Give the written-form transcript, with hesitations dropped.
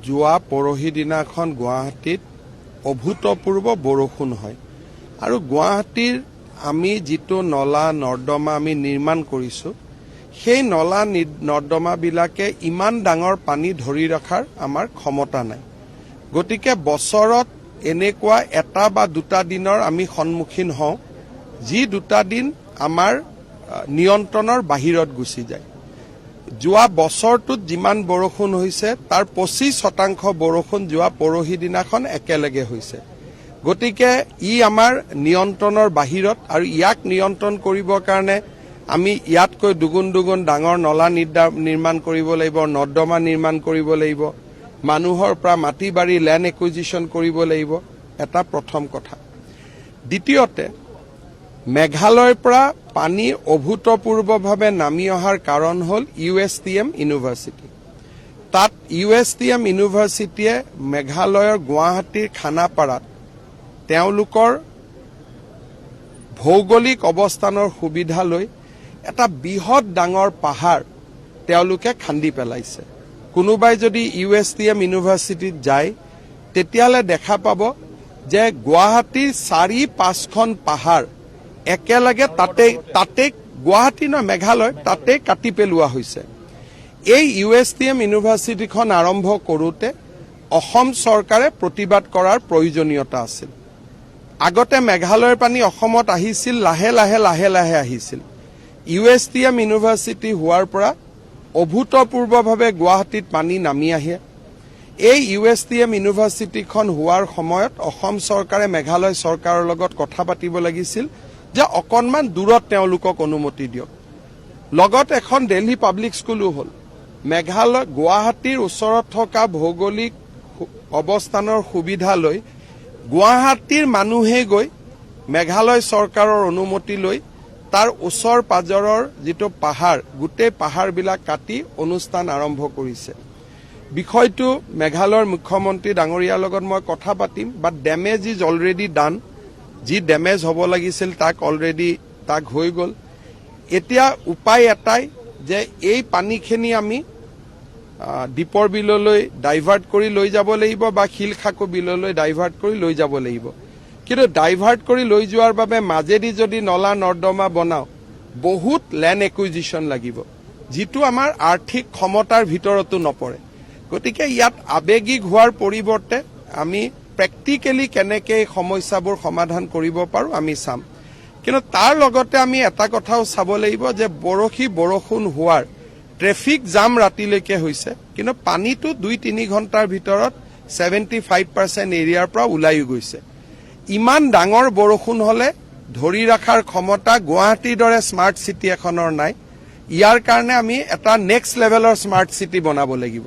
যোৱা পৰহি দিনাখন গুৱাহাটীত অভূতপূৰ্ব বৰষুণ হয় আৰু গুৱাহাটীৰ আমি যিটো নলা নৰ্দমা আমি নিৰ্মাণ কৰিছো সেই নলা নৰ্দমাবিলাকে ইমান ডাঙৰ পানী ধৰি ৰখাৰ আমাৰ ক্ষমতা নাই গতিকে বছৰত এনেকুৱা এটা বা দুটা দিনৰ আমি সন্মুখীন হওঁ যি দুটা দিন আমাৰ নিয়ন্ত্ৰণৰ বাহিৰত গুচি যায় যোৱা বছৰটোত যিমান বৰষুণ হৈছে তাৰ 25% বৰষুণ যোৱা পৰহি দিনাখন একেলগে হৈছে গতিকে ই আমাৰ নিয়ন্ত্ৰণৰ বাহিৰত আৰু ইয়াক নিয়ন্ত্ৰণ কৰিবৰ কাৰণে আমি ইয়াতকৈ দুগুণ ডাঙৰ নলা নিৰ্মাণ কৰিব লাগিব নৰ্দমা নিৰ্মাণ কৰিব লাগিব মানুহৰ পৰা মাটি বাৰী ল্যান্ড একুইজিশন কৰিব লাগিব এটা প্ৰথম কথা দ্বিতীয়তে মেঘালয়ৰ পৰা পানী অভূতপূৰ্বভাৱে নামি অহাৰ কাৰণ হ'ল USTM ইউনিভাৰ্চিটি তাত USTM ইউনিভাৰ্চিটিয়ে মেঘালয়ৰ গুৱাহাটীৰ খানাপাৰাত তেওঁলোকৰ ভৌগোলিক অৱস্থানৰ সুবিধা লৈ এটা বৃহৎ ডাঙৰ পাহাৰ তেওঁলোকে খান্দি পেলাইছে কোনোবাই যদি USTM ইউনিভাৰ্চিটিত যায় তেতিয়ালে দেখা পাব যে গুৱাহাটীৰ 4-5খন পাহাৰ একেলগে তাতে গুৱাহাটী ন মেঘালয় তাতে কাটি পেলোৱা হৈছে এই USTM ইউনিভাৰ্চিটিখন আৰম্ভ কৰোতে অসম চৰকাৰে প্ৰতিবাদ কৰাৰ প্ৰয়োজনীয়তা আছিল আগতে মেঘালয়ৰ পানী অসমত আহিছিল লাহে লাহে আহিছিল USTM ইউনিভাৰ্চিটি হোৱাৰ পৰা অভূতপূৰ্বভাৱে গুৱাহাটীত পানী নামি আহে এই USTM ইউনিভাৰ্চিটিখন হোৱাৰ সময়ত অসম চৰকাৰে মেঘালয় চৰকাৰৰ লগত কথা পাতিব লাগিছিল যে অকনমান দূৰত তেওঁলোকক অনুমতি দিয়ক লগত এখন দিল্লী পাব্লিক স্কুলো হ'ল মেঘালয় গুৱাহাটীৰ ওচৰত থকা ভৌগোলিক অৱস্থানৰ সুবিধা লৈ গুৱাহাটীৰ মানুহে গৈ মেঘালয় চৰকাৰৰ অনুমতি লৈ তাৰ ওচৰ পাজৰৰ যিটো পাহাৰ গোটেই পাহাৰবিলাক কাটি অনুষ্ঠান আৰম্ভ কৰিছে বিষয়টো মেঘালয়ৰ মুখ্যমন্ত্ৰী ডাঙৰীয়াৰ লগত মই কথা পাতিম বাট ডেমেজ ইজ অলৰেডি ডান যি ডেমেজ হ'ব লাগিছিল তাক হৈ গ'ল এতিয়া উপায় এটাই যে এই পানীখিনি আমি দীপৰ বিললৈ ডাইভাৰ্ট কৰি লৈ যাব লাগিব বা শিলখাকু বিললৈ ডাইভাৰ্ট কৰি লৈ যাব লাগিব কিন্তু ডাইভাৰ্ট কৰি লৈ যোৱাৰ বাবে মাজেদি যদি নলা নৰ্দমা বনাও বহুত ল্যান্ড একুইজিশন লাগিব যিটো আমাৰ আৰ্থিক ক্ষমতাৰ ভিতৰতো নপৰে গতিকে ইয়াত আবেগিক হোৱাৰ পৰিৱৰ্তে আমি প্ৰেক্টিকেলি কেনেকৈ এই সমস্যাবোৰ সমাধান কৰিব পাৰো আমি চাম কিন্তু তাৰ লগতে আমি এটা কথাও চাব লাগিব যে বৰষুণ হোৱাৰ ট্ৰেফিক জাম ৰাতিলৈকে হৈছে কিন্তু পানীটো 2-3 ঘণ্টাৰ ভিতৰত 75% এৰিয়াৰ পৰা ওলাই গৈছে ইমান ডাঙৰ বৰষুণ হলে ধৰি ৰাখাৰ ক্ষমতা গুৱাহাটীৰ দৰে স্মাৰ্ট সিটি এখনৰ নাই ইয়াৰ কাৰণে আমি এটা নেক্সট লেভেলৰ স্মাৰ্ট সিটি বনাব লাগিব